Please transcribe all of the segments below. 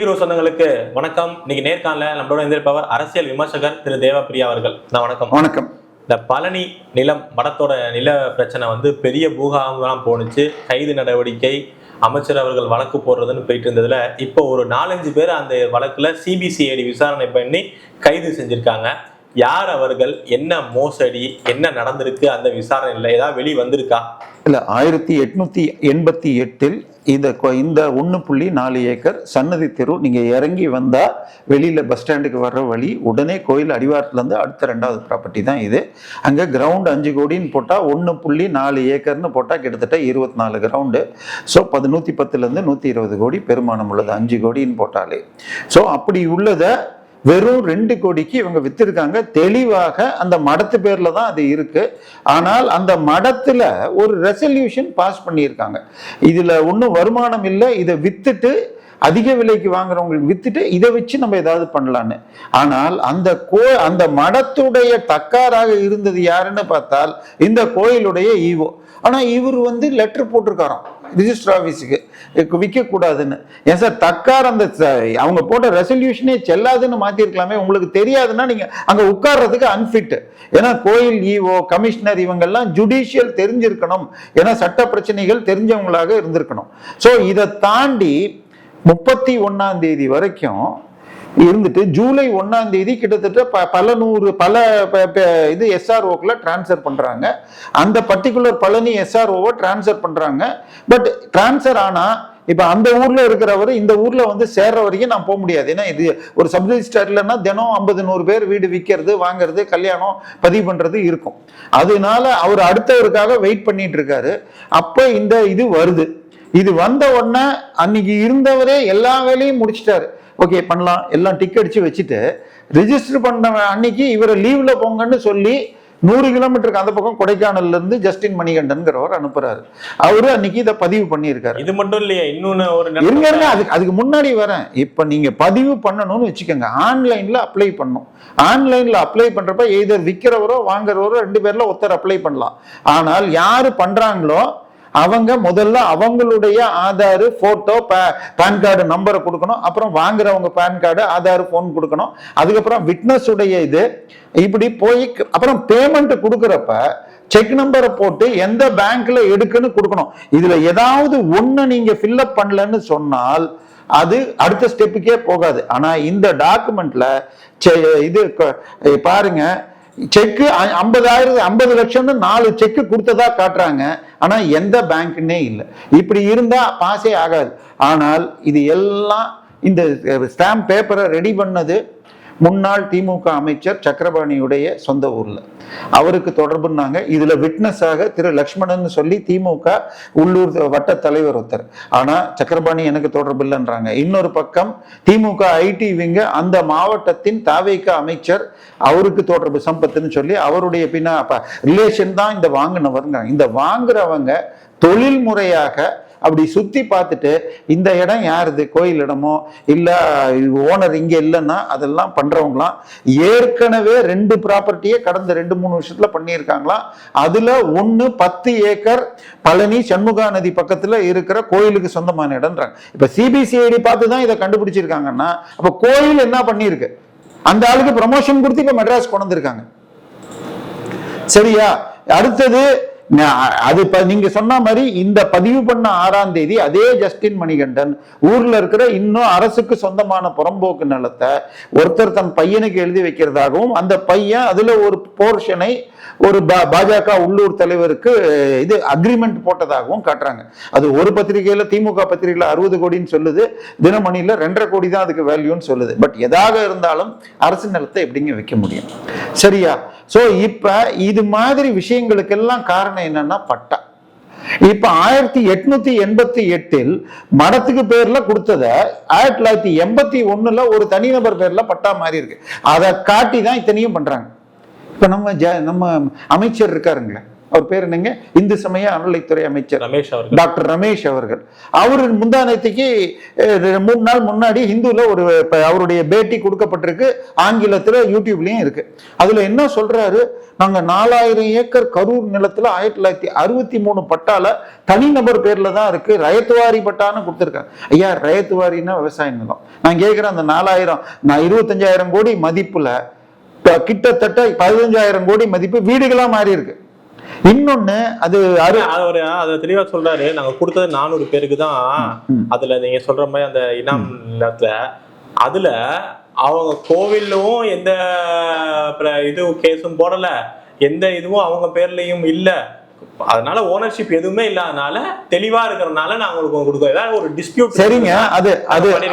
குரு சொந்தங்களுக்கு வணக்கம். இன்னைக்கு நேர்காணல நம்மளோட இருந்திருப்பவர் அரசியல் விமர்சகர் திரு தேவப்பிரியா அவர்கள். வணக்கம். வணக்கம். இந்த பழனி நிலம் மடத்தோட நில பிரச்சனை பெரிய பூகாமெல்லாம் போணுச்சு. கைது நடவடிக்கை, அமைச்சர் அவர்கள் வழக்கு போடுறதுன்னு போயிட்டு இருந்ததுல இப்போ ஒரு 4-5 பேர் அந்த வழக்குல சிபிசிஐடி விசாரணை பண்ணி கைது செஞ்சிருக்காங்க. யார் அவர்கள், என்ன மோசடி, என்ன நடந்திருக்கு, அந்த விசாரணையில் ஏதாவது வெளி வந்திருக்கா? இல்ல, 1888 இந்த 1.4 ஏக்கர் சன்னதி தெரு நீங்க இறங்கி வந்தா வெளியில பஸ் ஸ்டாண்டுக்கு வர்ற வழி உடனே கோயில் அடிவாரத்துல இருந்து அடுத்த 2வது ப்ராப்பர்ட்டி தான் இது. அங்க கிரவுண்ட் 5 கோடின்னு போட்டா 1.4 ஏக்கர்னு போட்டா கிட்டத்தட்ட 24 கிரவுண்டு. ஸோ 110 இருந்து 120 கோடி பெருமானம் உள்ளது 5 கோடின்னு போட்டாலே. ஸோ அப்படி உள்ளத வெறும் 2 கோடிக்கு இவங்க வித்திருக்காங்க. தெளிவாக அந்த மடத்து பேர்ல தான் அது இருக்கு. ஆனால் அந்த மடத்துல ஒரு ரெசல்யூஷன் பாஸ் பண்ணியிருக்காங்க. இதுல ஒன்றும் வருமானம் இல்லை, இதை வித்துட்டு அதிக விலைக்கு வாங்குறவங்களுக்கு வித்துட்டு இதை வச்சு நம்ம ஏதாவது பண்ணலான்னு. ஆனால் அந்த மடத்துடைய தக்காராக இருந்தது யாருன்னு பார்த்தால் இந்த கோயிலுடைய ஈவோ. ஆனா இவர் லெட்டர் போட்டிருக்காராம் ரிஜிஸ்டர் ஆஃபீஸுக்கு விற்கக்கூடாதுன்னு. ஏன் சார், தக்கார் அந்த அவங்க போட்ட ரெசல்யூஷனே செல்லாதுன்னு மாற்றிருக்கலாமே. உங்களுக்கு தெரியாதுன்னா நீங்கள் அங்கே உட்கார்றதுக்கு அன்ஃபிட். ஏன்னா கோயில் ஈவோ, கமிஷனர் இவங்கெல்லாம் ஜுடிஷியல் தெரிஞ்சிருக்கணும். ஏன்னா சட்ட பிரச்சனைகள் தெரிஞ்சவங்களாக இருந்திருக்கணும். ஸோ இதை தாண்டி 31ஆம் தேதி வரைக்கும் இருந்துட்டு ஜூலை 1ஆம் தேதி கிட்டத்தட்ட பல இது எஸ்ஆர்ஓக்குள்ள டிரான்ஸ்ஃபர் பண்றாங்க. அந்த பர்டிகுலர் பழனி எஸ்ஆர்ஓவை டிரான்ஸ்ஃபர் பண்றாங்க. பட் டிரான்ஸ்ஃபர் ஆனா இப்ப அந்த ஊர்ல இருக்கிறவர் இந்த ஊர்ல சேர்ற வரைக்கும் நான் போக முடியாது. ஏன்னா இது ஒரு சப் ரிஜிஸ்டர்லன்னா தினம் 50-100 பேர் வீடு விற்கிறது, வாங்குறது, கல்யாணம் பதிவு பண்றது இருக்கும். அதனால அவர் அடுத்தவருக்காக வெயிட் பண்ணிட்டு இருக்காரு. அப்ப இந்த இது வருது. இது வந்த உடனே அன்னைக்கு இருந்தவரே எல்லா வேலையும் முடிச்சிட்டாரு. ஓகே பண்ணலாம், எல்லாம் டிக் அடிச்சு வச்சுட்டு ரிஜிஸ்டர் பண்ண அன்னைக்கு இவரை லீவ்ல போங்கன்னு சொல்லி 100 கிலோமீட்டருக்கு அந்த பக்கம் கொடைக்கானல்ல இருந்து ஜஸ்டின் மணிகண்டன்கிறவர் அனுப்புறாரு. அவரு அன்னைக்கு இதை பதிவு பண்ணியிருக்காரு. இது மட்டும் இல்லையா, இன்னொன்னு அதுக்கு முன்னாடி வரேன். இப்ப நீங்க பதிவு பண்ணணும்னு வச்சுக்கோங்க, ஆன்லைன்ல அப்ளை பண்ணும். ஆன்லைன்ல அப்ளை பண்றப்ப எய்தர் விற்கிறவரோ வாங்குறவரோ 2 பேர்ல ஒருத்தர் அப்ளை பண்ணலாம். ஆனால் யாரு பண்றாங்களோ அவங்க முதல்ல அவங்களுடைய ஆதார், போட்டோ, பேன் கார்டு நம்பரை கொடுக்கணும். அப்புறம் வாங்குறவங்க பேன் கார்டு, ஆதார், போன் கொடுக்கணும். அதுக்கப்புறம் விட்னஸ் உடைய இது இப்படி போய் அப்புறம் பேமெண்ட் கொடுக்கறப்ப செக் நம்பரை போட்டு எந்த பேங்க்ல எடுக்குன்னு கொடுக்கணும். இதுல ஏதாவது ஒண்ணு நீங்க ஃபில்அப் பண்ணலன்னு சொன்னால் அது அடுத்த ஸ்டெப்புக்கே போகாது. ஆனா இந்த டாக்குமெண்ட்ல இது பாருங்க, செக்கு 50 லட்சம்னு 4 செக்கு கொடுத்ததா காட்டுறாங்க. ஆனா எந்த பேங்க்னே இல்லை. இப்படி இருந்தா பாஸே ஆகாது. ஆனால் இது எல்லாம் இந்த ஸ்டாம்ப் பேப்பரை ரெடி பண்ணது முன்னாள் திமுக அமைச்சர் சக்கரபாணியுடைய சொந்த ஊர்ல. அவருக்கு தொடர்புனாங்க. இதுல விட்னஸாக திரு லக்ஷ்மணன் சொல்லி திமுக உள்ளூர் வட்ட தலைவர் ஒருத்தர். ஆனா சக்கரபாணி எனக்கு தொடர்பு இல்லைன்றாங்க. இன்னொரு பக்கம் திமுக ஐடி விங்க அந்த மாவட்டத்தின் தாவேக அமைச்சர், அவருக்கு தொடர்பு சம்பத்துன்னு சொல்லி அவருடைய ரிலேஷன் தான் இந்த வாங்கினவருங்க. இந்த வாங்குறவங்க தொழில் முறையாக அப்படி சுத்தி பார்த்துட்டு இந்த இடம் யாருது, கோயில் இடமோ இல்ல ஓனர் இங்க இல்லைன்னா அதெல்லாம் பண்றவங்களாம் ஏற்கனவே 2 ப்ராப்பர்ட்டியே கடந்த 2-3 வருஷத்துல பண்ணியிருக்காங்களாம். அதுல 10 ஏக்கர் பழனி சண்முகா நதி பக்கத்துல இருக்கிற கோயிலுக்கு சொந்தமான இடம்ன்றாங்க. இப்ப சிபிசிஐடி பார்த்துதான் இதை கண்டுபிடிச்சிருக்காங்கன்னா அப்ப கோயில் என்ன பண்ணிருக்கு, அந்த ஆளுக்கு ப்ரமோஷன் கொடுத்து இப்ப மெட்ராஸ் கொண்டு வந்திருக்காங்க. சரியா? அடுத்தது அது நீங்க சொன்ன மாதிரி இந்த பதிவு பண்ண 6ஆம் தேதி அதே ஜஸ்டின் மணிகண்டன் ஊர்ல இருக்கிற இன்னும் அரசுக்கு சொந்தமான புறம்போக்கு நிலத்தை ஒருத்தர் தன் பையனுக்கு எழுதி வைக்கிறதாகவும் அந்த பையன் அதுல ஒரு போர்ஷனை ஒரு பாஜக உள்ளூர் தலைவருக்கு இது அக்ரிமெண்ட் போட்டதாகவும் காட்டுறாங்க. அது ஒரு பத்திரிகையில, திமுக பத்திரிகையில 60 கோடின்னு சொல்லுது, தினமணியில 2.5 கோடி தான் அதுக்கு வேல்யூன்னு சொல்லுது. பட் எதாக இருந்தாலும் அரசு நிலத்தை எப்படிங்க வைக்க முடியும்? சரியா? சோ இப்ப இது மாதிரி விஷயங்களுக்கெல்லாம் காரணம் என்னன்னா பட்டா. இப்ப 1888 மடத்துக்கு பேர்ல கொடுத்தத 1981 ஒரு தனிநபர் பேர்ல பட்டா மாறி இருக்கு. அதை காட்டி தான் இத்தனையும் பண்றாங்க. இப்ப நம்ம அமைச்சர் இருக்காருங்களே, அவர் பேர் என்னங்க, இந்து சமய அறநிலைத்துறை அமைச்சர் ரமேஷ் அவர்கள், டாக்டர் ரமேஷ் அவர்கள். அவர் முந்தானத்துக்கு 3 நாள் முன்னாடி ஹிந்துல ஒரு அவருடைய பேட்டி கொடுக்கப்பட்டிருக்கு, ஆங்கிலத்துல யூடியூப்லயும் இருக்கு. அதுல என்ன சொல்றாரு, நாங்க 4000 ஏக்கர் கரூர் நிலத்துல 1963 பட்டால தனிநபர் பேர்ல தான் இருக்கு, ரயத்துவாரி பட்டான்னு கொடுத்துருக்காங்க. ஐயா, ரயத்துவாரின்னா விவசாய நிலம். நான் கேட்கிறேன், அந்த 4000 நான் 25,000 கோடி மதிப்புல கிட்டத்தட்ட 15,000 கோடி மதிப்பு வீடுகளா மாறி இருக்கு. இன்னொன்னு அது அதை தெளிவா சொல்றாரு, நாங்க கொடுத்தது 400 பேருக்கு தான். அதுல நீங்க சொல்ற மாதிரி அந்த இனாம் நிலத்துல அதுல அவங்க கோவிலும் எந்த இது கேஸும் போடல, எந்த இதுவும் அவங்க பேர்லயும் இல்ல. அதனால ஓனர்ஷிப் எதுவுமே இல்லாதனால தெளிவா இருக்கிறதுனால நாங்க உங்களுக்கு கொடுக்கோம். ஏதாவது ஒரு டிஸ்பியூட், சரிங்க,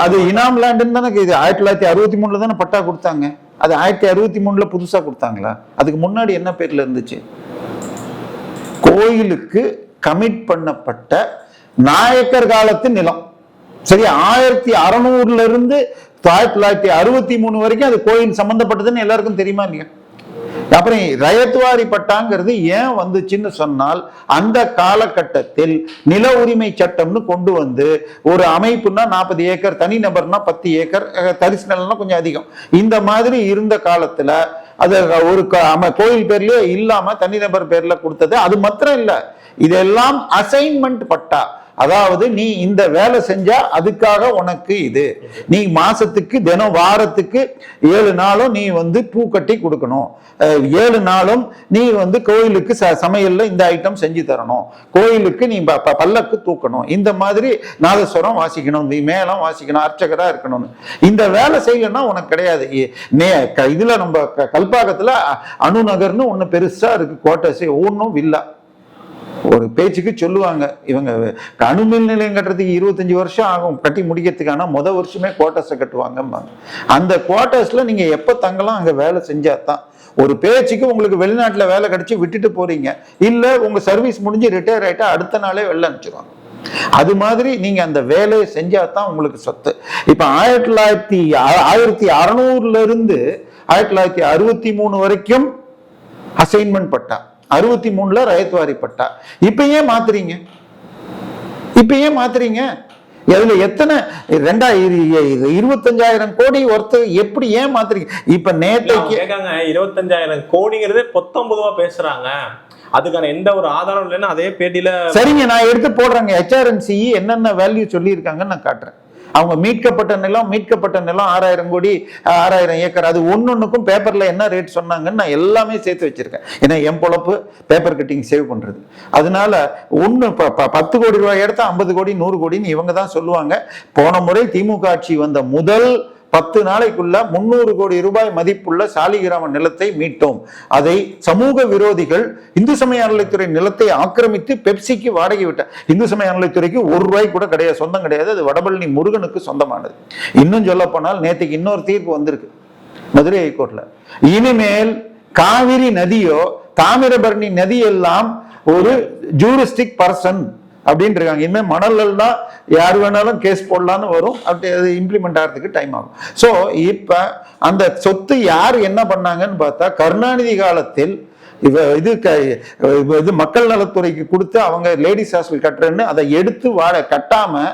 அது இனாம் லேண்டுன்னு தானே. இது 1963 தானே பட்டா கொடுத்தாங்க. அது 1963 புதுசா கொடுத்தாங்களா? அதுக்கு முன்னாடி என்ன பேர்ல இருந்துச்சு? கோயிலுக்கு கமிட் பண்ணப்பட்ட நாயக்கர் காலத்து நிலம். சரி, 1600 இருந்து 1963 வரைக்கும் அது கோயில் சம்பந்தப்பட்டதுன்னு எல்லாருக்கும் தெரியுமா இல்லையா? அப்புறம் ரயத்துவாரி பட்டாங்கிறது ஏன் வந்துச்சுன்னு சொன்னால், அந்த காலகட்டத்தில் நில உரிமை சட்டம்னு கொண்டு வந்து ஒரு அமைப்புனா 40 ஏக்கர், தனிநபர்னா 10 ஏக்கர், தரிசு நிலம்னா கொஞ்சம் அதிகம், இந்த மாதிரி இருந்த காலத்துல அது ஒரு கோயில் பேர்லயே இல்லாம தனிநபர் பேர்ல கொடுத்தது. அது மாத்திரம் இல்ல, இதெல்லாம் அசைன்மெண்ட் பட்டா. அதாவது நீ இந்த வேலை செஞ்சா அதுக்காக உனக்கு இது, நீ மாசத்துக்கு தினம் வாரத்துக்கு 7 நாளும் நீ பூ கட்டி கொடுக்கணும், 7 நாளும் நீ கோயிலுக்கு சமையல்ல இந்த ஐட்டம் செஞ்சு தரணும், கோயிலுக்கு நீ பல்லக்கு தூக்கணும், இந்த மாதிரி நாதஸ்வரம் வாசிக்கணும், மேளம் வாசிக்கணும், அர்ச்சகரா இருக்கணும்னு. இந்த வேலை செய்யலன்னா உனக்கு கிடையாது. இதுல நம்ம கல்பாக்கத்துல அணுநகர்னு ஒண்ணு பெருசா இருக்கு, குவார்டர்ஸ், ஒன்னும் வில்லா. ஒரு பேச்சுக்கு சொல்லுவாங்க, இவங்க அணுமின் நிலையம் கட்டுறதுக்கு 25 வருஷம் ஆகும் கட்டி முடிக்கிறதுக்கான, முதல் வருஷமே குவார்டர்ஸை கட்டுவாங்க. அந்த குவார்டர்ஸ்ல நீங்க எப்ப தங்கலாம், அங்க வேலை செஞ்சாதான். ஒரு பேச்சுக்கு உங்களுக்கு வெளிநாட்டுல வேலை கிடைச்சி விட்டுட்டு போறீங்க, இல்ல உங்க சர்வீஸ் முடிஞ்சு ரிட்டையர் ஆயிட்டா அடுத்த நாளே வெளில அனுப்பிச்சிருவாங்க. அது மாதிரி நீங்க அந்த வேலையை செஞ்சாதான் உங்களுக்கு சொத்து. இப்ப 1600 இருந்து 1963 வரைக்கும் அசைன்மெண்ட் பட்டா, 63 ரயத்வாரி பட்டா. இப்ப ஏன் மாத்துறீங்க? அதுல எத்தனை 25,000 கோடி ஒருத்தர் எப்படி ஏன் மாத்துறீங்க? இப்ப நேற்றைக்கு 25,000 கோடிங்கிறதே 19 பேசுறாங்க, அதுக்கான எந்த ஒரு ஆதாரம் இல்லைன்னா அதே பேட்டியில. சரிங்க, நான் எடுத்து போடுறேங்க. HRNC என்னென்ன வேல்யூ சொல்லி இருக்காங்கன்னு நான் காட்டுறேன். அவங்க மீட்கப்பட்ட நிலம் 6,000 கோடி, 6,000 ஏக்கர். அது ஒன்னொன்னுக்கும் பேப்பர்ல என்ன ரேட் சொன்னாங்கன்னு நான் எல்லாமே சேர்த்து வச்சிருக்கேன். ஏன்னா என் பொழப்பு பேப்பர் கட்டிங் சேவ் பண்றது. அதனால 10 கோடி ரூபாய் எடுத்தா 50 கோடி 100 கோடின்னு இவங்க தான் சொல்லுவாங்க. போன முறை திமுக ஆட்சி வந்த முதல் 10 நாளைக்குள்ள 300 கோடி ரூபாய் மதிப்புள்ள சாலிகிராம நிலத்தை மீட்டோம். அதை சமூக விரோதிகள் இந்து சமய அறநிலைத்துறை நிலத்தை ஆக்கிரமித்து பெப்சிக்கு வாடகை விட்ட. இந்து சமய அறநிலைத்துறைக்கு 1 ரூபாய் கூட கிடையாது, சொந்தம் கிடையாது. அது வடபழனி முருகனுக்கு சொந்தமானது. இன்னும் சொல்ல போனால் நேற்றுக்கு இன்னொரு தீர்ப்பு வந்திருக்கு மதுரை ஹைகோர்ட்ல. இனிமேல் காவிரி நதியோ தாமிரபரணி நதி எல்லாம் ஒரு ஜூரிஸ்டிக் பர்சன் அப்படின்னு இருக்காங்க. இனிமேல் மணல் தான் யார் வேணாலும் கேஸ் போடலான்னு வரும். அப்படி அது இம்ப்ளிமெண்ட் ஆகிறதுக்கு டைம் ஆகும். ஸோ இப்ப அந்த சொத்து யார் என்ன பண்ணாங்கன்னு பார்த்தா, கருணாநிதி காலத்தில் இது மக்கள் நலத்துறைக்கு கொடுத்து அவங்க லேடிஸ் ஹாஸ்டல் கட்டுறேன்னு அதை எடுத்து கட்டாம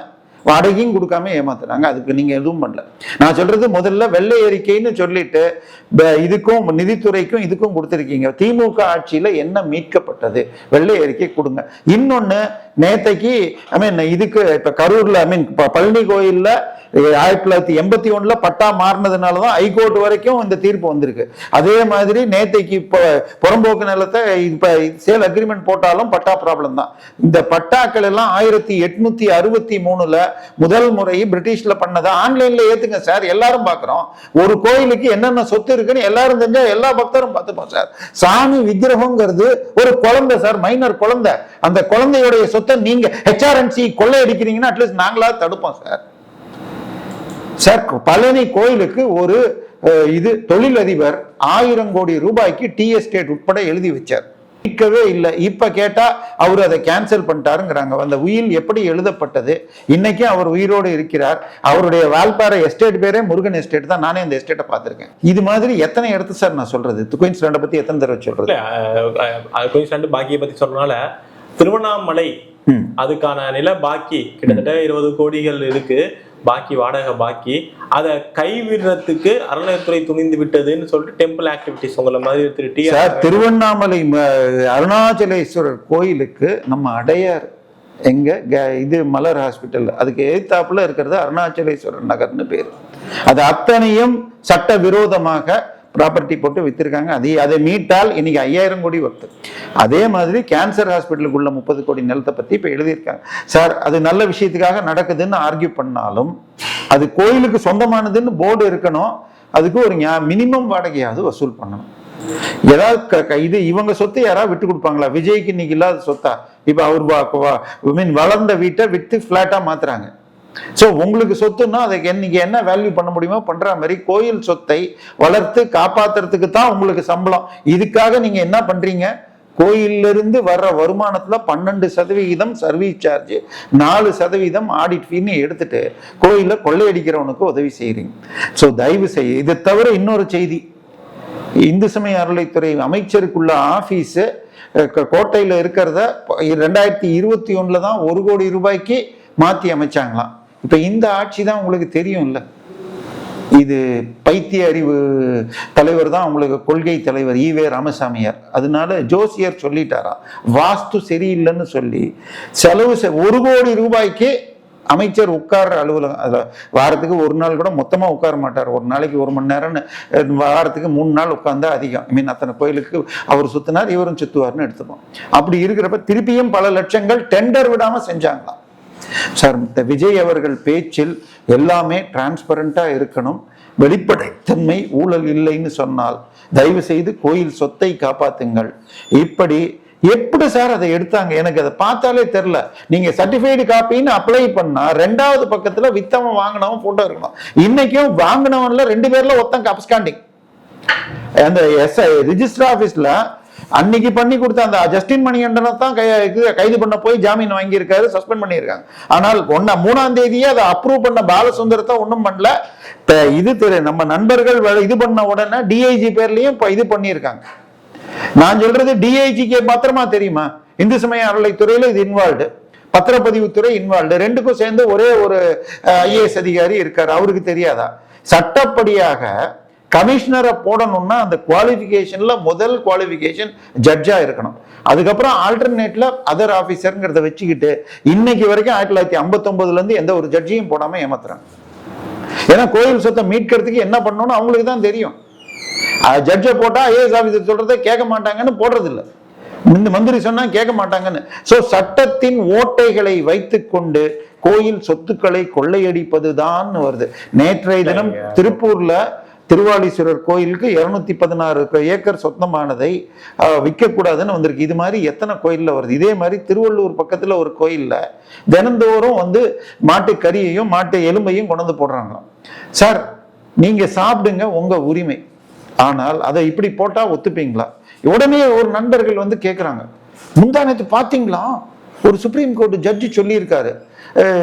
வாடகையும் கொடுக்காம ஏமாத்துறாங்க. அதுக்கு நீங்க எதுவும் பண்ணல. நான் சொல்றது முதல்ல வெள்ளை அறிக்கைன்னு சொல்லிட்டு இதுக்கும் நிதித்துறைக்கும் இதுக்கும் கொடுத்துருக்கீங்க. திமுக ஆட்சியில என்ன மீட்கப்பட்டது, வெள்ளை அறிக்கை கொடுங்க. இன்னொன்னு, நேத்தைக்கு இதுக்கு இப்ப கரூர்ல பழனி கோயில்ல 1981 பட்டா மாறினதுனாலதான் ஹைகோர்ட் வரைக்கும் இந்த தீர்ப்பு வந்திருக்கு. அதே மாதிரி நேத்தைக்கு இப்ப புறம்போக்கு நிலத்தை இப்ப சேல் அக்ரிமெண்ட் போட்டாலும் பட்டா ப்ராப்ளம் தான். இந்த பட்டாக்கள் எல்லாம் 1863 முதல் முறை பிரிட்டிஷ்ல பண்ணதை ஆன்லைன்ல ஏத்துங்க சார், எல்லாரும் பாக்குறோம். ஒரு கோயிலுக்கு என்னென்ன சொத்து இருக்குன்னு எல்லாரும் தெரிஞ்சா எல்லா பக்தரும் பார்த்துப்போம் சார். சாமி விக்கிரகங்கிறது ஒரு குழந்தை சார், மைனர் குழந்தை. அந்த குழந்தையுடைய சொத்தை நீங்க HRNC கொள்ளையடிக்கிறீங்கன்னா அட்லீஸ்ட் நாங்களா தடுப்போம் சார். சார், பழனி கோயிலுக்கு ஒரு தொழிலதிபர் 1000 கோடி ரூபாய்க்கு டி எஸ்டேட் உட்பட எழுதி வச்சார். நிற்கவே இல்லை. இப்ப கேட்டா அவர் அதை கேன்சல் பண்ணிட்டாருங்கிறாங்க. அந்த உயில் எப்படி எழுதப்பட்டது? இன்னைக்கும் அவர் உயிரோடு இருக்கிறார். அவருடைய வால்பாறை எஸ்டேட் பேரே முருகன் எஸ்டேட் தான். நானே இந்த எஸ்டேட்டை பார்த்திருக்கேன். இது மாதிரி எத்தனை இடத்து சார் நான் சொல்றது? குயின்ஸ்லாண்டை பத்தி எத்தனை தடவை சொல்றது? குயின்ஸ்லாண்டு பாக்கியை பத்தி சொல்றதுனால திருவண்ணாமலை அதுக்கான நில பாக்கி கிட்டத்தட்ட 20 கோடிகள் இருக்கு பாக்கி, வாடகை பாக்கி. அதை கைவிடுறதுக்கு அறநிலையத்துறை துணிந்து விட்டதுன்னு சொல்லிட்டு டெம்பிள் ஆக்டிவிட்டிஸ் உங்களை மாதிரி சார், திருவண்ணாமலை அருணாச்சலேஸ்வரர் கோயிலுக்கு நம்ம அடையார் எங்க இது மலர் ஹாஸ்பிட்டல், அதுக்கு எதிர்த்தாப்புல இருக்கிறது அருணாச்சலேஸ்வரர் நகர்னு பேர். அது அத்தனையும் சட்ட விரோதமாக ப்ராப்பர்ட்டி போட்டு வித்திருக்காங்க. அதை மீட்டால் இன்னைக்கு 5000 கோடி வருது. அதே மாதிரி கேன்சர் ஹாஸ்பிட்டலுக்குள்ள 30 கோடி நிலத்தை பத்தி இப்ப எழுதியிருக்காங்க. சார், அது நல்ல விஷயத்துக்காக நடக்குதுன்னு ஆர்கியூ பண்ணாலும் அது கோயிலுக்கு சொந்தமானதுன்னு போர்டு இருக்கணும். அதுக்கு ஒரு மினிமம் வாடகையாவது வசூல் பண்ணணும். ஏதாவது இது இவங்க சொத்து யாராவது விட்டு கொடுப்பாங்களா? விஜய்க்கு இன்னைக்கு இல்லாத சொத்தா? இப்ப அவர் வளர்ந்த வீட்டை விட்டு பிளாட்டா மாத்துறாங்க. ஸோ உங்களுக்கு சொத்துன்னா அதுக்கு இன்னைக்கு என்ன வேல்யூ பண்ண முடியுமோ பண்ற மாதிரி கோயில் சொத்தை வளர்த்து காப்பாத்துறதுக்கு தான் உங்களுக்கு சம்பளம். இதுக்காக நீங்க என்ன பண்றீங்க? கோயிலிருந்து வர்ற வருமானத்துல 12% சர்வீஸ் சார்ஜ், 4% ஆடிட் ஃபீன்னு எடுத்துட்டு கோயில கொள்ளையடிக்கிறவனுக்கு உதவி செய்யறீங்க. ஸோ தயவு செய்ய இதை தவிர இன்னொரு செய்தி, இந்து சமய அறநிலைத்துறை அமைச்சருக்குள்ள ஆபீஸ் கோட்டையில இருக்கிறத 2021 தான் 1 கோடி ரூபாய்க்கு மாத்தி அமைச்சாங்களாம். இப்ப இந்த ஆட்சி தான் உங்களுக்கு தெரியும்ல, இது பைத்திய அறிவு தலைவர் தான் உங்களுக்கு கொள்கை தலைவர் ஈவே ராமசாமியார். அதனால ஜோசியர் சொல்லிட்டாராம், வாஸ்து சரியில்லைன்னு சொல்லி செலவு 1 கோடி ரூபாய்க்கு அமைச்சர் உட்கார்ற அலுவலகம். அதுல வாரத்துக்கு ஒரு நாள் கூட மொத்தமா உட்கார மாட்டார். ஒரு நாளைக்கு 1 மணி நேரம்னு, வாரத்துக்கு 3 நாள் உட்கார்ந்தா அதிகம். அத்தனை கோயிலுக்கு அவர் சுத்தினார், இவரும் சுத்துவார்னு எடுத்துப்போம். அப்படி இருக்கிறப்ப திருப்பியும் பல லட்சங்கள் டெண்டர் விடாம செஞ்சாங்களாம். சார், விஜய் அவர்கள் பேச்சில் எல்லாமே டிரான்ஸ்பரண்டா இருக்கணும், வெளிப்படைத்தன்மை, ஊழல் இல்லைன்னு சொன்னால் தயவு செய்து கோயில் சொத்தை காப்பாத்துங்கள். இப்படி எப்படி சார் அதை எடுத்தாங்க? எனக்கு அதை பார்த்தாலே தெரியல. நீங்க சர்டிஃபைடு காப்பின்னு அப்ளை பண்ணா 2வது பக்கத்துல வித்தவன் வாங்கினவன் போட்டோ இருக்கணும். இன்னைக்கும் வாங்கினவன்ல 2 பேர்ல ஒருத்தன் அப்ஸ்காண்டிங். அந்த ரிஜிஸ்டர் ஆபீஸ்ல அன்னைக்கு பண்ணி கொடுத்த அந்த ஜஸ்டின் மணிகண்டனை தான் கைது பண்ண போய் ஜாமீன் வாங்கியிருக்காரு, சஸ்பெண்ட் பண்ணியிருக்காங்க. ஆனால் 3ஆம் தேதியே அதை அப்ரூவ் பண்ண பாலசுந்தரத்தை ஒன்றும் பண்ணல. இது நம்ம நண்பர்கள் இது பண்ண உடனே டிஐஜி பேர்லயும் இது பண்ணியிருக்காங்க. நான் சொல்றது டிஐஜிக்கு மாத்திரமா தெரியுமா? இந்து சமய அறநிலைத்துறையில இது இன்வால்வ்டு, பத்திரப்பதிவுத்துறை இன்வால்வ்டு, 2க்கும் சேர்ந்து ஒரே ஒரு ஐஏஎஸ் அதிகாரி இருக்காரு. அவருக்கு தெரியாதா? சட்டப்படியாக கமிஷனரை போடணும்னா அந்த குவாலிஃபிகேஷன்ல முதல் குவாலிஃபிகேஷன் ஜட்ஜா இருக்கணும். அதுக்கப்புறம் ஆல்டர்னேட்ல அதர் ஆபீசர்ங்கிறத வச்சுக்கிட்டு இன்னைக்கு வரைக்கும் 1959 இருந்து எந்த ஒரு ஜட்ஜையும் போடாம ஏமாத்துறாங்க. ஏன்னா கோயில் சொத்தை மீட்கிறதுக்கு என்ன பண்ணணும்னு அவங்களுக்கு தான் தெரியும். ஜட்ஜை போட்டா ஐஏஎஸ் ஆபீசர் சொல்றதை கேட்க மாட்டாங்கன்னு போடுறது இல்லை. இந்த மந்திரி சொன்னா கேட்க மாட்டாங்கன்னு. சோ சட்டத்தின் ஓட்டைகளை வைத்துக் கொண்டு கோயில் சொத்துக்களை கொள்ளையடிப்பதுதான் வருது. நேற்றைய தினம் திருப்பூர்ல திருவாலீஸ்வரர் கோயிலுக்கு 216 ஏக்கர் சொந்தமானதை விற்கக்கூடாதுன்னு வந்திருக்கு. இது மாதிரி எத்தனை கோயில்ல வருது? இதே மாதிரி திருவள்ளூர் பக்கத்துல ஒரு கோயில்ல தினந்தோறும் மாட்டு கறியையும் மாட்டு எலும்பையும் கொண்டு வந்து போடுறாங்க. சார், நீங்க சாப்பிடுங்க, உங்க உரிமை. ஆனால் அதை இப்படி போட்டா ஒத்துப்பீங்களா? உடனே ஒரு நண்பர்கள் கேட்குறாங்க, முந்தானத்து பார்த்தீங்களா ஒரு சுப்ரீம் கோர்ட் ஜட்ஜி சொல்லியிருக்காரு,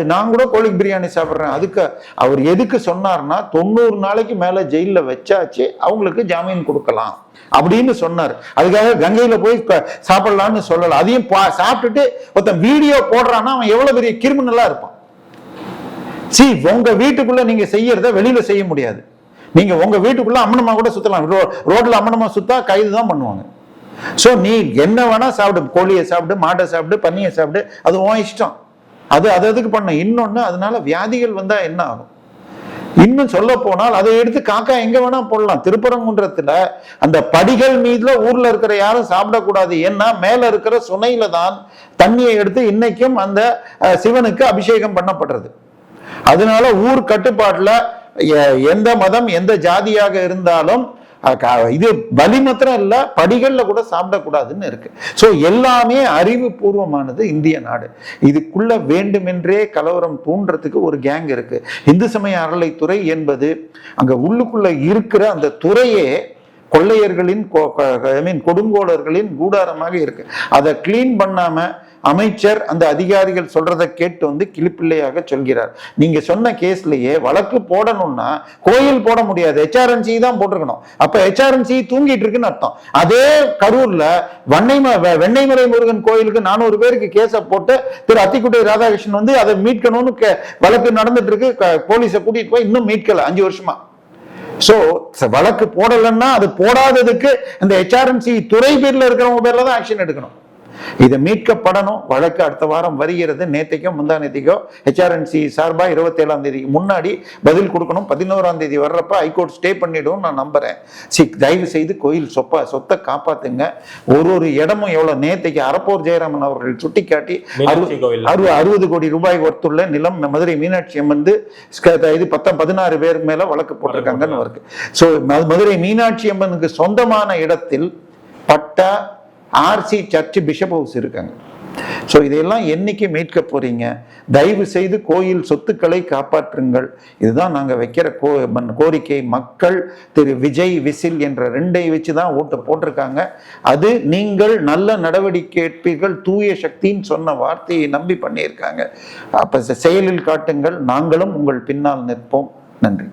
நான் கூட கோழி பிரியாணி சாப்பிட்றேன். அதுக்கு அவர் எதுக்கு சொன்னார்னா 90 நாளைக்கு மேல ஜெயில வச்சாச்சு, அவங்களுக்கு ஜாமீன் கொடுக்கலாம் அப்படின்னு சொன்னார். அதுக்காக கங்கையில போய் சாப்பிடலாம்னு சொல்லல. அதையும் சாப்பிட்டுட்டு ஒருத்தன் வீடியோ போடுறான்னா அவன் எவ்வளவு பெரிய கிரிமினலா இருப்பான். உங்க வீட்டுக்குள்ள நீங்க செய்யறத வெளியில செய்ய முடியாது. நீங்க உங்க வீட்டுக்குள்ள அம்மனமா கூட சுத்தலாம். ரோட்ல அம்மனமா சுத்தா கைது தான் பண்ணுவாங்க. சோ நீ என்ன வேணா சாப்பிடு, கோழியை சாப்பிடு, மாட்டை சாப்பிடு, பன்னியை சாப்பிடு, அது உன் இஷ்டம். அது அதுக்கு பண்ண. இன்னொன்னு, அதனால வியாதிகள் வந்தா என்ன ஆகும்? இன்னும் சொல்ல போனால் அதை எடுத்து காக்கா எங்க வேணா போடலாம். திருப்பரங்குன்றத்துல அந்த படிகள் மீதுல ஊர்ல இருக்கிற யாரும் சாப்பிடக்கூடாது. ஏன்னா மேல இருக்கிற சுனையில தான் தண்ணியை எடுத்து இன்னைக்கும் அந்த சிவனுக்கு அபிஷேகம் பண்ணப்படுறது. அதனால ஊர் கட்டுப்பாட்டுல எந்த மதம் எந்த ஜாதியாக இருந்தாலும் இது பலி மாத்திரம் இல்ல, படிகள்ல கூட சாப்பிடக்கூடாதுன்னு இருக்கு. சோ எல்லாமே அறிவுபூர்வமானது இந்திய நாடு. இதுக்குள்ள வேண்டுமென்றே கலவரம் தூண்டுறதுக்கு ஒரு கேங் இருக்கு. இந்து சமய அறநிலைத்துறை என்பது அங்க உள்ளுக்குள்ள இருக்கிற அந்த துறையே கொள்ளையர்களின் கொடுங்கோலர்களின் கூடாரமாக இருக்கு. அதை கிளீன் பண்ணாம அமைச்சர் அந்த அதிகாரிகள் சொல்றதை கேட்டு வந்து கிளிப்பிள்ளையாக சொல்கிறார். நீங்க சொன்ன கேஸ்லயே வழக்கு போடணும்னா கோயில் போட முடியாது, HRNC தான் போட்டிருக்கணும். அப்ப HRNC தூங்கிட்டு இருக்குன்னு அர்த்தம். அதே கரூர்ல வெண்ணைமலை முருகன் கோயிலுக்கு 400 பேருக்கு கேஸ போட்டு திரு அத்திக்குட்டை ராதாகிருஷ்ணன் வந்து அதை மீட்கணும்னு வழக்கு நடந்துட்டு இருக்கு. போலீஸை கூட்டிட்டு போய் இன்னும் மீட்கல 5 வருஷமா. சோ வழக்கு போடலன்னா அது போடாததுக்கு இந்த HRNC துறை பேர்ல இருக்கிறவங்க பேர்ல தான் ஆக்ஷன் எடுக்கணும். இதை மீட்கப்படணும். வழக்கு அடுத்த வாரம் வருகிறது. நேத்தைக்கோ முந்தா நேத்திக்கோ HRNC சார்பா 27ஆம் தேதிக்கு முன்னாடி பதில் கொடுக்கணும். 11ஆம் தேதி வர்றப்ப ஹைகோர்ட் ஸ்டே பண்ணிடும் நான் நம்புறேன். தயவு செய்து கோயில் சொத்தை காப்பாத்துங்க. ஒரு இடமும் எவ்வளவு நேத்தைக்கு அரப்போர் ஜெயராமன் அவர்கள் சுட்டிக்காட்டி 60 கோடி ரூபாய் ஒர்த்துள்ள நிலம் மதுரை மீனாட்சி அம்மன் இது 16 பேர் மேல வழக்கு போட்டிருக்காங்கன்னு இருக்கு. சோ மதுரை மீனாட்சி அம்மனுக்கு சொந்தமான இடத்தில் பட்டா RC சர்ச் பிஷப் ஹவுஸ் இருக்காங்க. ஸோ இதையெல்லாம் என்னைக்கு மீட்க போறீங்க? தயவு செய்து கோயில் சொத்துக்களை காப்பாற்றுங்கள். இதுதான் நாங்கள் வைக்கிற கோரிக்கை. மக்கள் திரு விஜய் விசில் என்ற 2ஐ வச்சு தான் ஓட்டு போட்டிருக்காங்க. அது நீங்கள் நல்ல நடவடிக்கை எடுப்பீர்கள் தூய சக்தின்னு சொன்ன வார்த்தையை நம்பி பண்ணியிருக்காங்க. அப்ப செயலில் காட்டுங்கள். நாங்களும் உங்கள் பின்னால் நிற்போம். நன்றி.